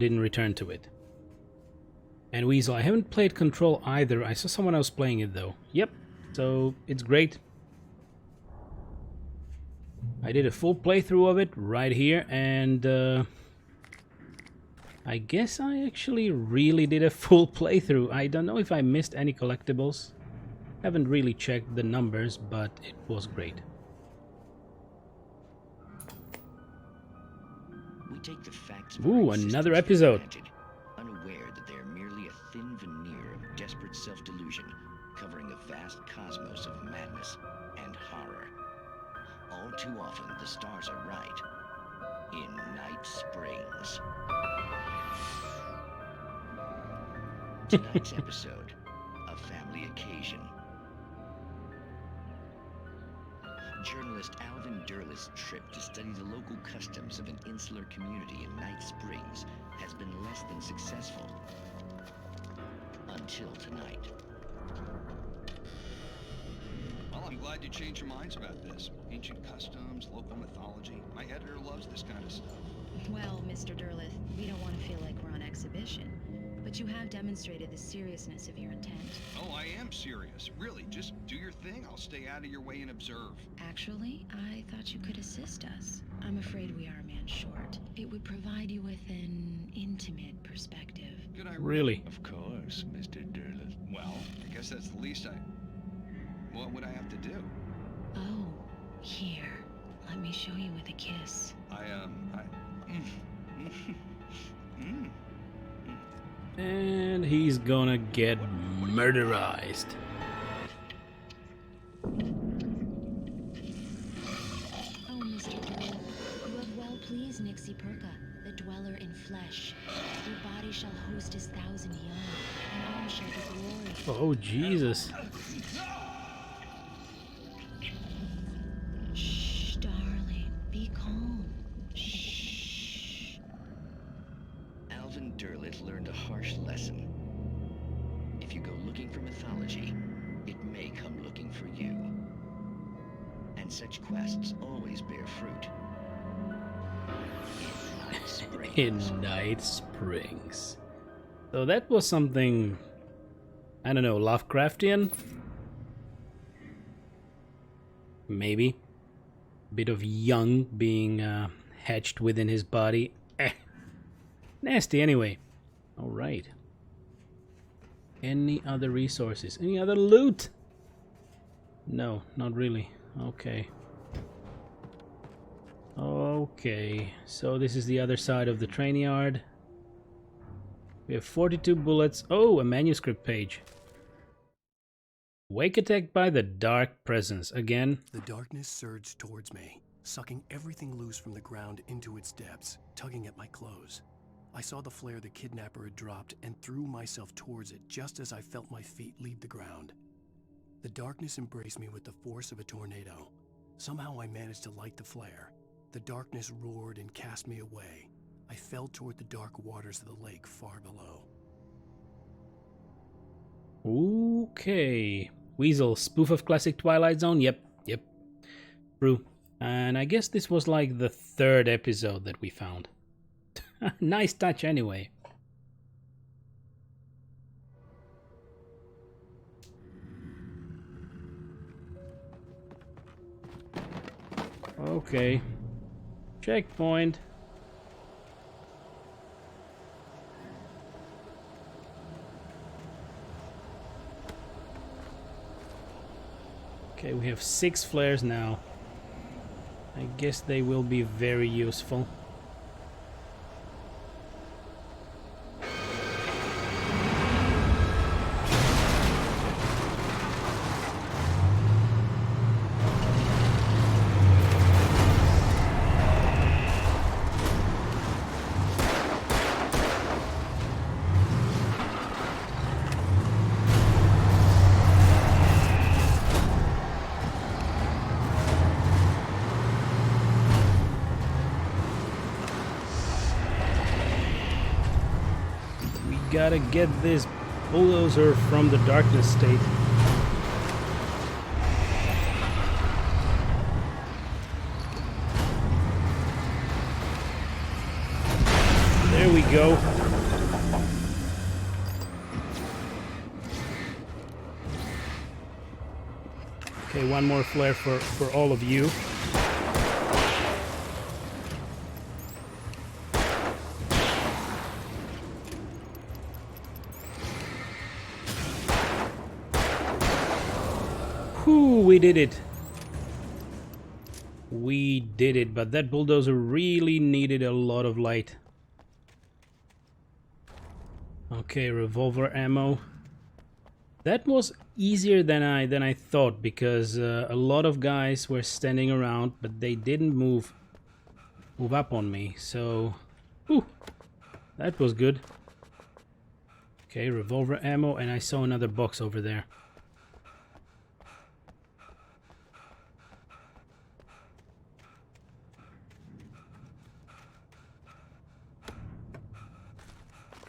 Didn't return to it. And Weasel, I haven't played Control either. I saw someone else playing it though. Yep, so it's great. I did a full playthrough of it right here, and I guess I actually really did a full playthrough. I don't know if I missed any collectibles. Haven't really checked the numbers, but it was great. We take the facts Ooh, another episode. Unaware that they are merely a thin veneer of desperate self-delusion, covering a vast cosmos of madness and horror. All too often, the stars are right. In Night Springs. Tonight's episode, a family occasion. Journalist Alvin Derleth's trip to study the local customs of an insular community in Night Springs has been less than successful. Until tonight. Well, I'm glad you changed your minds about this. Ancient customs, local mythology. My editor loves this kind of stuff. Well, Mr. Derleth, we don't want to feel like we're on exhibition, but you have demonstrated the seriousness of your intent. Oh, I am serious. Really, just do your thing. I'll stay out of your way and observe. Actually, I thought you could assist us. I'm afraid we are a man short. It would provide you with an intimate perspective. Could I Really? Of course, Mr. Derleth. Well, I guess that's the least What would I have to do? Oh, here. Let me show you with a kiss. And he's gonna get murderized. Oh, Mr. Derleth, you have well pleased Nixie Perka, the dweller in flesh. Your body shall host his 1,000 young, and all shall be glory. Oh, Jesus. Shh, darling, be calm. Shh. Alvin Derleth learned a harsh lesson. If you go looking for mythology, it may come looking for you. And such quests always bear fruit. In Night Springs. In Night Springs. So that was something, I don't know, Lovecraftian? Maybe. Bit of young being hatched within his body. Nasty anyway. Alright. Any other resources? Any other loot? No, not really. Okay. Okay, so this is the other side of the train yard. We have 42 bullets. Oh, a manuscript page. Wake attacked by the dark presence. Again. The darkness surged towards me, sucking everything loose from the ground into its depths, tugging at my clothes. I saw the flare the kidnapper had dropped and threw myself towards it just as I felt my feet leave the ground. The darkness embraced me with the force of a tornado. Somehow I managed to light the flare. The darkness roared and cast me away. I fell toward the dark waters of the lake far below. Okay. Weasel, spoof of classic Twilight Zone? Yep. True. And I guess this was like the 3rd episode that we found. Nice touch anyway. Okay. Checkpoint. Okay, we have 6 flares now. I guess they will be very useful. Gotta get this bulldozer from the darkness state. There we go. Okay, one more flare for all of you. Whew, we did it. We did it, but that bulldozer really needed a lot of light. Okay, revolver ammo. That was easier than I thought, because a lot of guys were standing around, but they didn't move up on me. So, whew, that was good. Okay, revolver ammo, and I saw another box over there.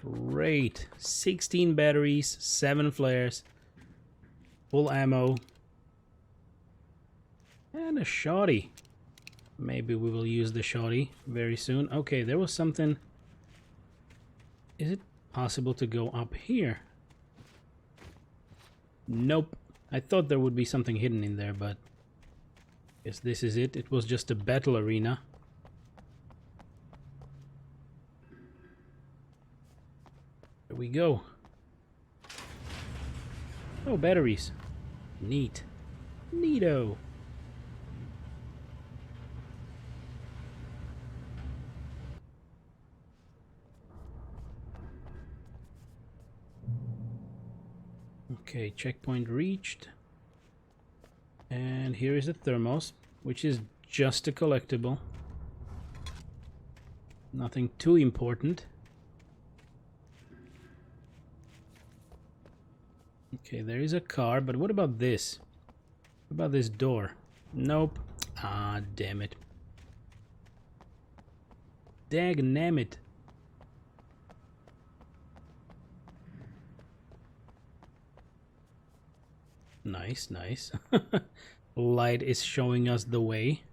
Great. 16 batteries, 7 flares, full ammo, and a shotty. Maybe we will use the shotty very soon. Okay, there was something. Is it possible to go up here? Nope. I thought there would be something hidden in there, but I guess this is it. It was just a battle arena. There we go. Oh, batteries. Neat. Neato. Okay, checkpoint reached. And here is the thermos, which is just a collectible. Nothing too important. Okay, there is a car, but what about this? What about this door? Nope. Ah, damn it. Dagnammit. Nice, nice. Light is showing us the way.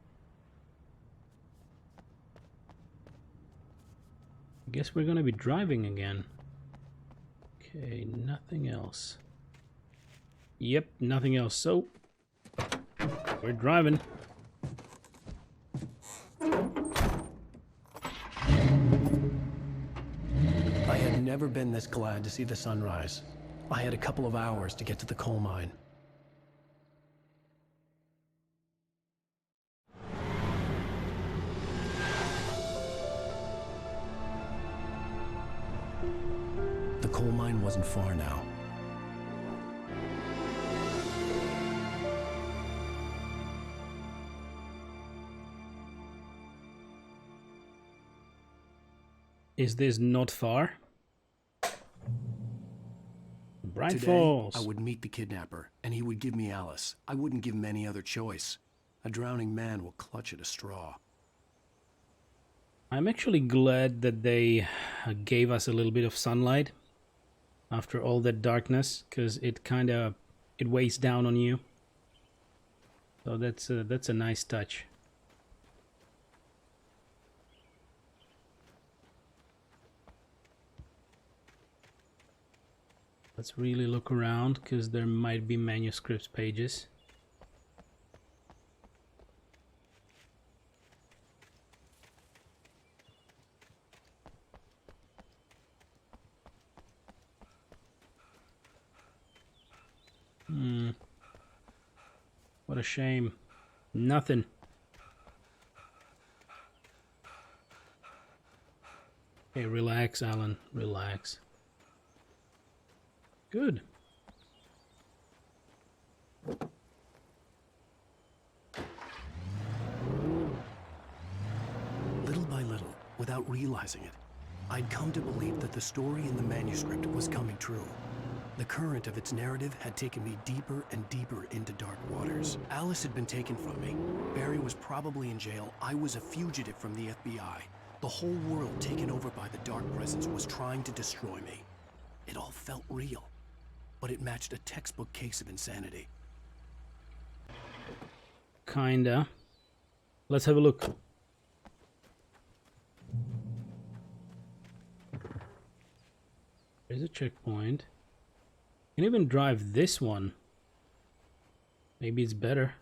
I guess we're gonna be driving again. Okay, nothing else. Yep, nothing else. So, we're driving. I had never been this glad to see the sunrise. I had a couple of hours to get to the coal mine. The coal mine wasn't far now. Is this not far? Bright Today, Falls. I would meet the kidnapper, and he would give me Alice. I wouldn't give him any other choice. A drowning man will clutch at a straw. I'm actually glad that they gave us a little bit of sunlight after all that darkness, because it weighs down on you. So that's a nice touch. Let's really look around, because there might be manuscripts pages. What a shame. Nothing. Hey, relax, Alan. Relax. Good. Little by little, without realizing it, I'd come to believe that the story in the manuscript was coming true. The current of its narrative had taken me deeper and deeper into dark waters. Alice had been taken from me. Barry was probably in jail. I was a fugitive from the FBI. The whole world taken over by the dark presence was trying to destroy me. It all felt real, but it matched a textbook case of insanity. Kinda. Let's have a look. There's a checkpoint. You can even drive this one. Maybe it's better.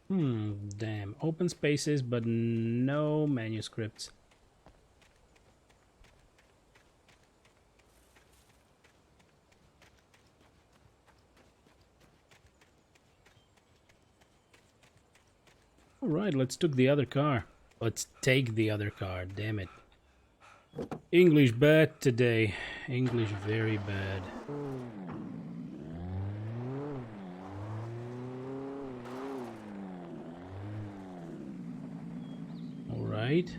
Damn. Open spaces, but no manuscripts. Alright, let's take the other car. Let's take the other car, damn it. English bad today. English very bad. Alright.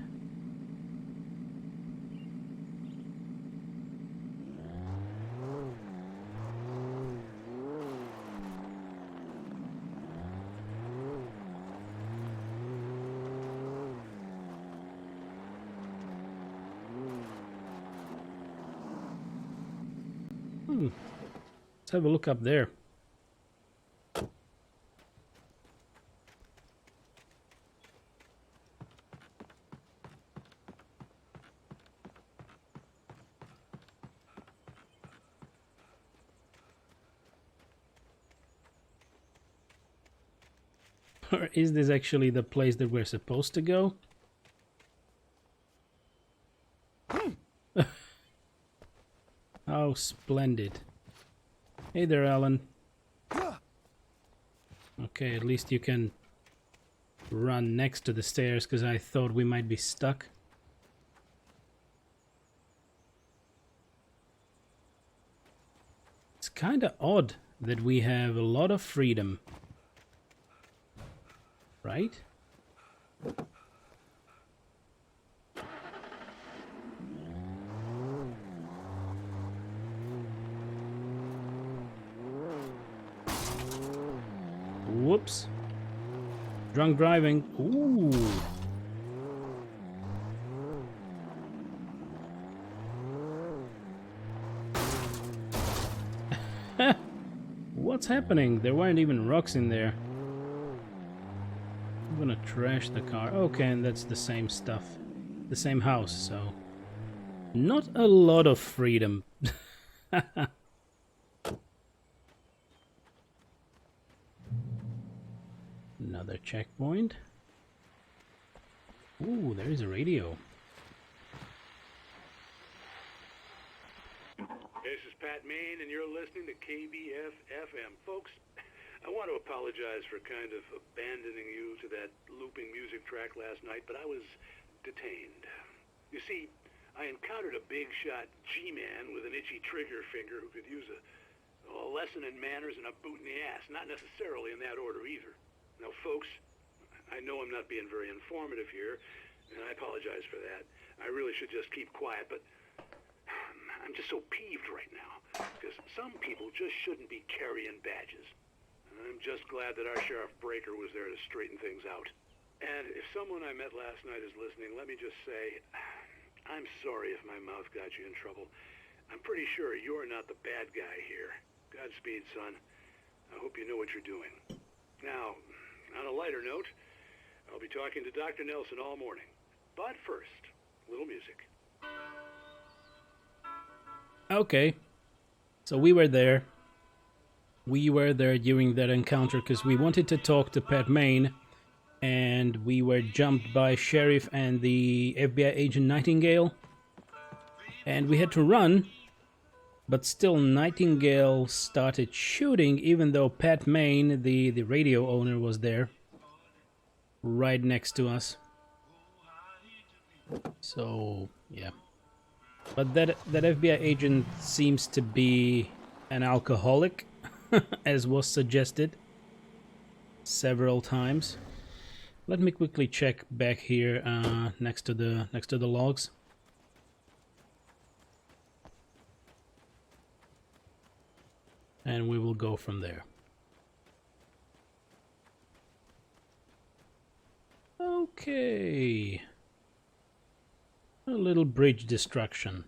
Let's have a look up there. Or is this actually the place that we're supposed to go? How splendid. Hey there, Alan. Okay, at least you can run next to the stairs, because I thought we might be stuck. It's kind of odd that we have a lot of freedom. Right? Whoops. Drunk driving. Ooh. What's happening? There weren't even rocks in there. I'm gonna trash the car. Okay, and that's the same stuff. The same house, so... Not a lot of freedom. Another checkpoint. Ooh, there is a radio. This is Pat Main, and you're listening to KBF-FM. Folks, I want to apologize for kind of abandoning you to that looping music track last night, but I was detained. You see, I encountered a big-shot G-man with an itchy trigger finger who could use a lesson in manners and a boot in the ass. Not necessarily in that order either. Now, folks, I know I'm not being very informative here, and I apologize for that. I really should just keep quiet, but I'm just so peeved right now, because some people just shouldn't be carrying badges. I'm just glad that our Sheriff Breaker was there to straighten things out. And if someone I met last night is listening, let me just say, I'm sorry if my mouth got you in trouble. I'm pretty sure you're not the bad guy here. Godspeed, son. I hope you know what you're doing. Now, on a lighter note, I'll be talking to Dr. Nelson all morning. But first, a little music. Okay. So we were there. We were there during that encounter because we wanted to talk to Pat Main, and we were jumped by Sheriff and the FBI agent Nightingale, and we had to run, but still Nightingale started shooting even though Pat Main, the radio owner, was there right next to us. So yeah, but that FBI agent seems to be an alcoholic, as was suggested several times. Let me quickly check back here next to the logs. And we will go from there. Okay. A little bridge destruction.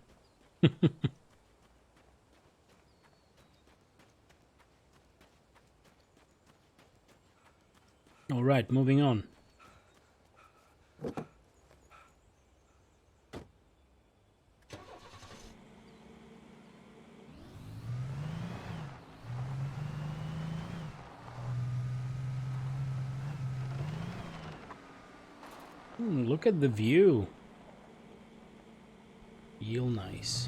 All right, moving on. Look at the view. Real nice.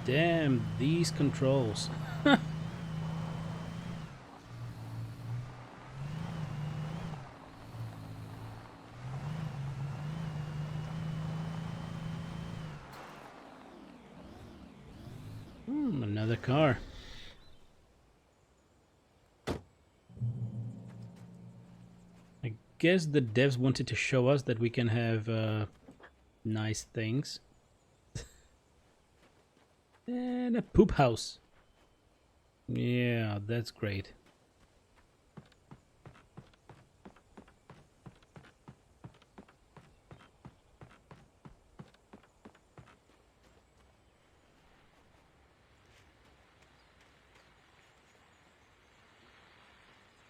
Damn, these controls. Another car. I guess the devs wanted to show us that we can have nice things. And a poop house. Yeah, that's great.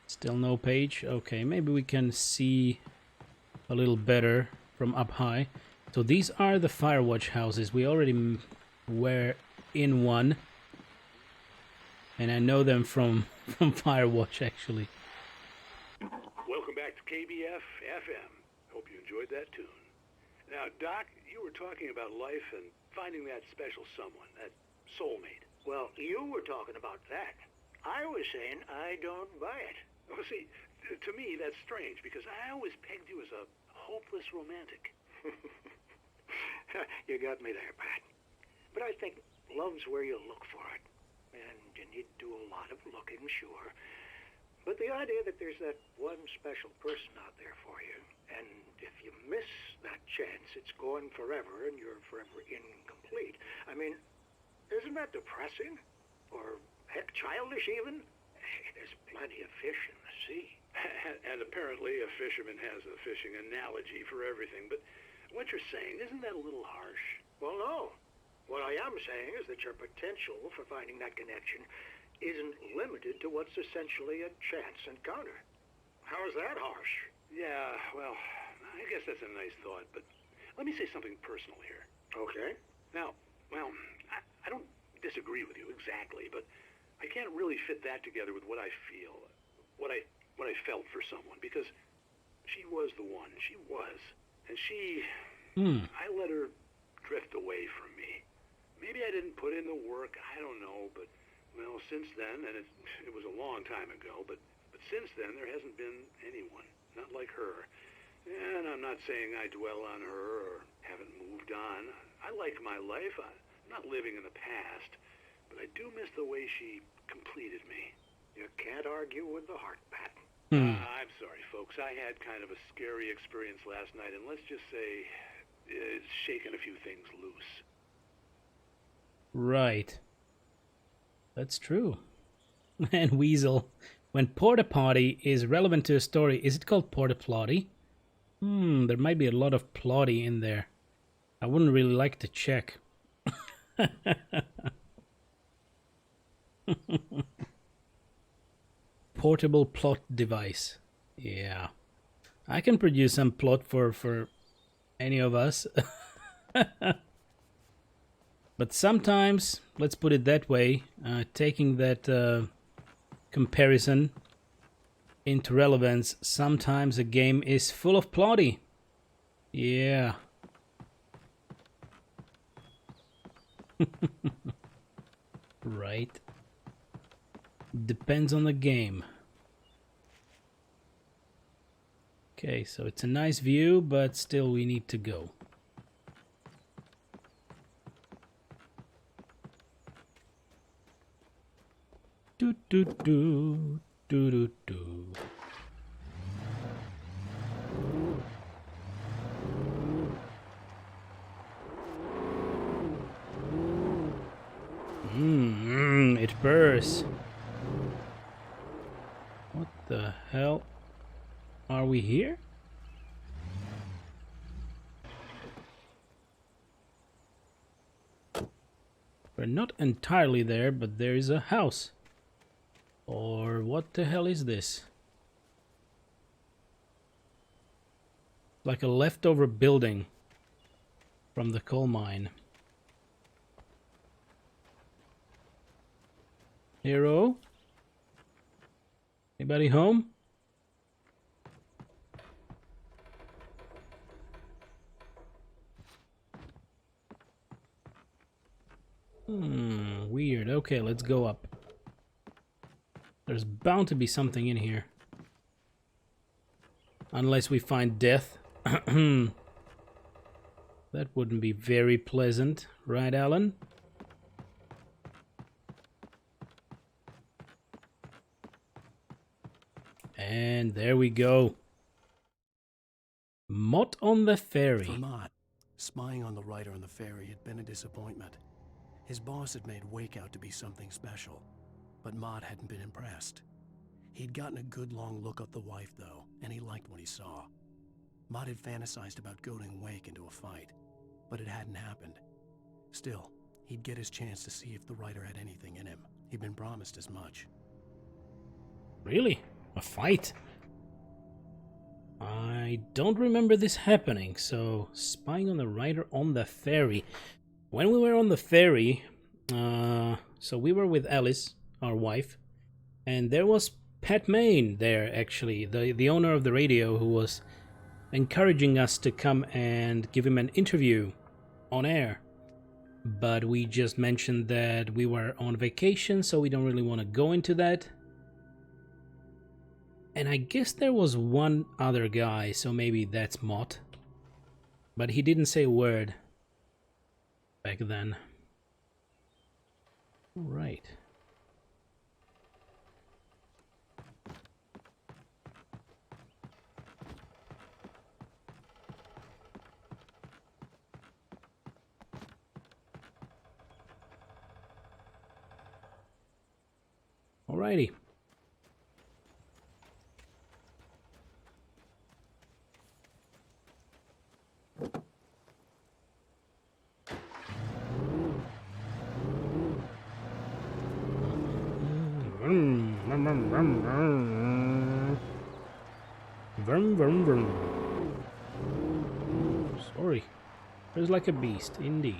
Still no page. Okay, maybe we can see a little better from up high. So these are the Firewatch houses. We already were in one. And I know them from Firewatch, actually. Welcome back to KBF FM. Hope you enjoyed that tune. Now, Doc, you were talking about life and finding that special someone, that soulmate. Well, you were talking about that. I was saying I don't buy it. Well, see, to me, that's strange, because I always pegged you as a hopeless romantic. You got me there, Pat. But I think love's where you look for it. And you need to do a lot of looking, sure. But the idea that there's that one special person out there for you, and if you miss that chance, it's gone forever, and you're forever incomplete. I mean, isn't that depressing? Or, heck, childish even? There's plenty of fish in the sea. And apparently a fisherman has a fishing analogy for everything. But what you're saying, isn't that a little harsh? Well, no. What I am saying is that your potential for finding that connection isn't limited to what's essentially a chance encounter. How is that harsh? Yeah, well, I guess that's a nice thought, but let me say something personal here. Okay. Now, well, I don't disagree with you exactly, but I can't really fit that together with what I feel, what I felt for someone, because she was the one. She was. And she... I let her drift away from me. Maybe I didn't put in the work, I don't know, but, well, since then, and it was a long time ago, but since then there hasn't been anyone, not like her. And I'm not saying I dwell on her or haven't moved on. I like my life. I'm not living in the past, but I do miss the way she completed me. You can't argue with the heart, Pat. I'm sorry, folks. I had kind of a scary experience last night, and let's just say it's shaken a few things loose. Right. That's true. And Weasel, when porta potty is relevant to a story, is it called porta plotty? There might be a lot of plotty in there. I wouldn't really like to check. Portable plot device. Yeah. I can produce some plot for any of us. But sometimes, let's put it that way, taking that comparison into relevance, sometimes a game is full of plotty. Yeah. Right. Depends on the game. Okay, so it's a nice view, but still we need to go. Do do do do do do. It bursts. What the hell? Are we here? We're not entirely there, but there is a house. Or what the hell is this? Like a leftover building from the coal mine. Hero? Anybody home? Weird. Okay, let's go up. There's bound to be something in here. Unless we find death. That wouldn't be very pleasant, right, Alan? And there we go. Mott on the ferry. For Mott, spying on the writer on the ferry had been a disappointment. His boss had made Wake out to be something special, but Mott hadn't been impressed. He'd gotten a good long look at the wife, though, and he liked what he saw. Mott had fantasized about goading Wake into a fight, but it hadn't happened. Still, he'd get his chance to see if the writer had anything in him. He'd been promised as much. Really? A fight? I don't remember this happening, so spying on the writer on the ferry. When we were on the ferry, so we were with Alice, our wife, and there was Pat Main there, actually, the owner of the radio, who was encouraging us to come and give him an interview on air. But we just mentioned that we were on vacation, so we don't really want to go into that. And I guess there was one other guy, so maybe that's Mott. But he didn't say a word back then. All right. Alrighty. Vroom, vroom, vroom. Sorry. There's like a beast, indeed.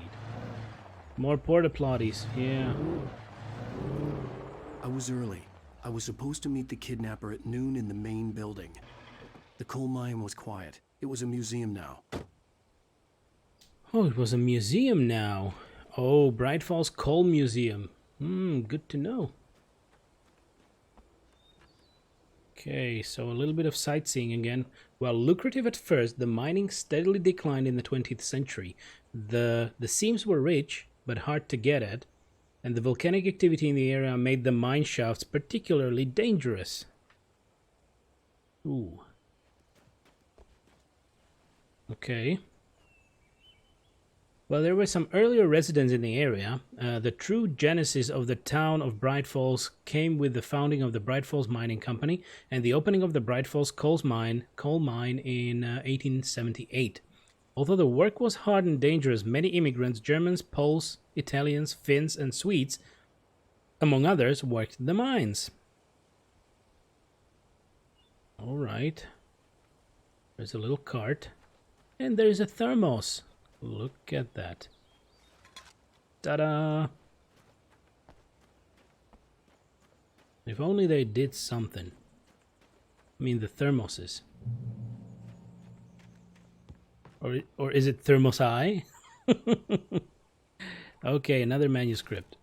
More porta potties, yeah. I was early. I was supposed to meet the kidnapper at noon in the main building. The coal mine was quiet. It was a museum now. Oh, it was a museum now. Oh, Bright Falls Coal Museum. Good to know. Okay, so a little bit of sightseeing again. While lucrative at first, the mining steadily declined in the 20th century. The seams were rich, but hard to get at, and the volcanic activity in the area made the mine shafts particularly dangerous. Ooh. Okay. Well, there were some earlier residents in the area. The true genesis of the town of Bright Falls came with the founding of the Bright Falls Mining Company and the opening of the Bright Falls coal mine in 1878. Although the work was hard and dangerous, many immigrants, Germans, Poles, Italians, Finns, and Swedes, among others, worked the mines. All right. There's a little cart. And there's a thermos. Look at that. Ta-da! If only they did something. I mean the thermoses. Or is it thermosi? Okay, another manuscript.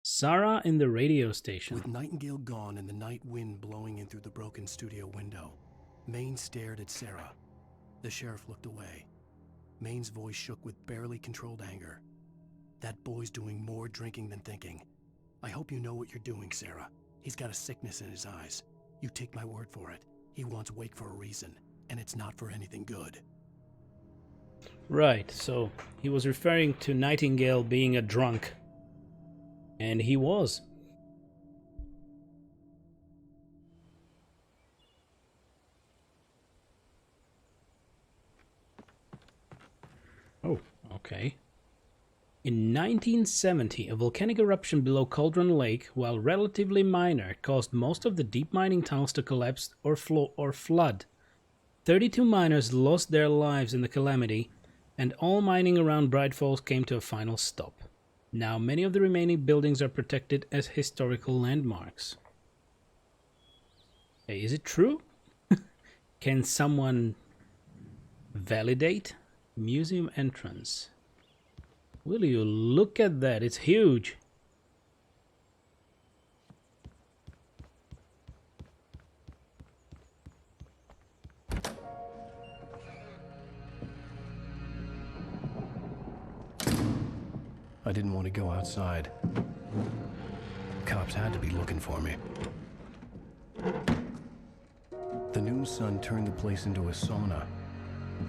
Sarah in the radio station. With Nightingale gone and the night wind blowing in through the broken studio window, Maine stared at Sarah. The sheriff looked away. Maine's voice shook with barely controlled anger. That boy's doing more drinking than thinking. I hope you know what you're doing, Sarah. He's got a sickness in his eyes. You take my word for it. He wants Wake for a reason, and it's not for anything good. Right, so he was referring to Nightingale being a drunk. And he was. Oh, okay. In 1970, a volcanic eruption below Cauldron Lake, while relatively minor, caused most of the deep mining tunnels to collapse or flood. 32 miners lost their lives in the calamity, and all mining around Bright Falls came to a final stop. Now many of the remaining buildings are protected as historical landmarks. Hey, is it true? Can someone validate? Museum entrance. Will you look at that? It's huge. I didn't want to go outside. Cops had to be looking for me. The noon sun turned the place into a sauna.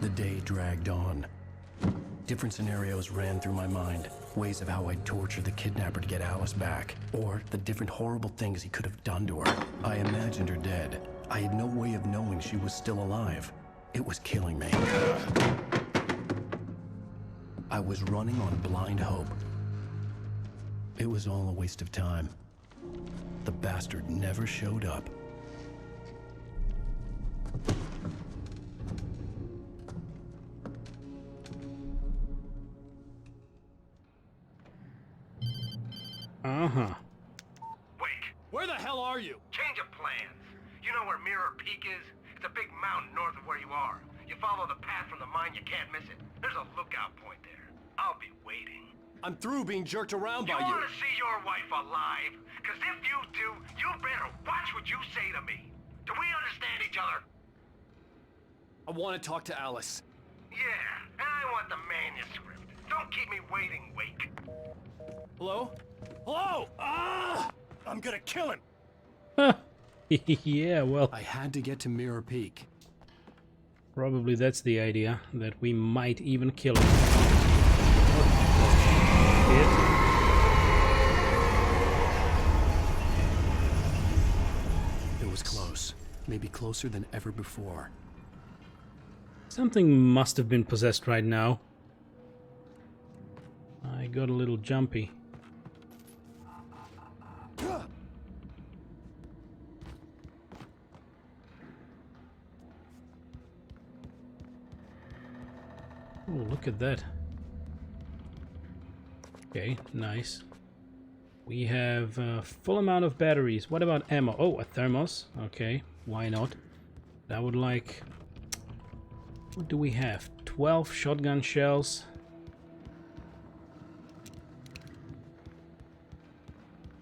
The day dragged on. Different scenarios ran through my mind. Ways of how I'd torture the kidnapper to get Alice back. Or the different horrible things he could have done to her. I imagined her dead. I had no way of knowing she was still alive. It was killing me. I was running on blind hope. It was all a waste of time. The bastard never showed up. Uh-huh. Wake, Where the hell are you? change of plans. You know where Mirror Peak is? It's a big mountain north of where you are. You follow the path from the mine, you can't miss it. There's a lookout point there. I'll be waiting. I'm through being jerked around You by you. want to see your wife alive? Because if you do, you better watch what you say to me. Do we understand each other? I want to talk to Alice. Yeah, and I want the manuscript. Don't keep me waiting, Wake. Hello? Hello? Ah! I'm gonna kill him. Yeah, well, I had to get to Mirror Peak. probably that's the idea, that we might even kill him. It was close. Maybe closer than ever before. Something must have been possessed right now. I got a little jumpy. Oh, look at that. Okay, nice. We have a full amount of batteries. What about ammo? Oh, a thermos. Okay, why not? I would like... What do we have? 12 shotgun shells.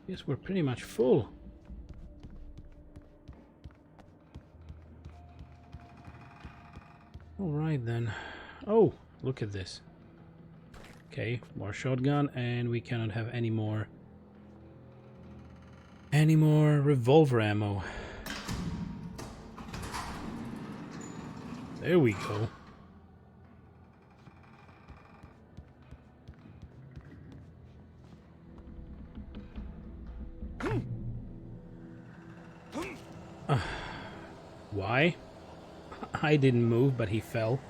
Yes, we're pretty much full. Alright then. Oh, look at this. Okay, more shotgun, and we cannot have any more revolver ammo. There we go. Why? I didn't move, but he fell.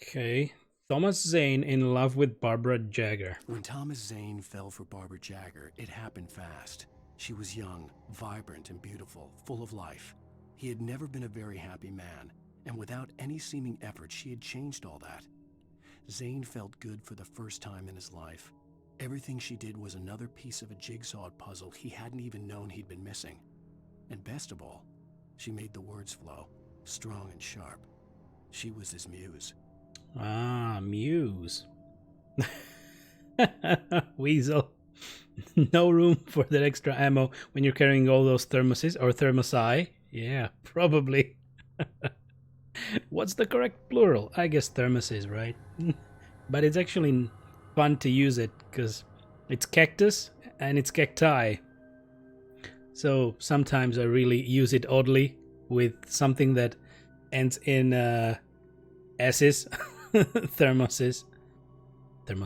Okay. Thomas Zane in love with Barbara Jagger. When Thomas Zane fell for Barbara Jagger, it happened fast. She was young, vibrant, and beautiful, full of life. He had never been a very happy man, and without any seeming effort, she had changed all that. Zane felt good for the first time in his life. Everything she did was another piece of a jigsaw puzzle he hadn't even known he'd been missing. And best of all, she made the words flow, strong and sharp. She was his muse. Ah, Muse. Weasel. No room for that extra ammo when you're carrying all those thermoses or thermosi. Yeah, probably. What's the correct plural? I guess thermoses, right? But it's actually fun to use it because it's cactus and it's cacti. So sometimes I really use it oddly with something that ends in S's. Thermoses.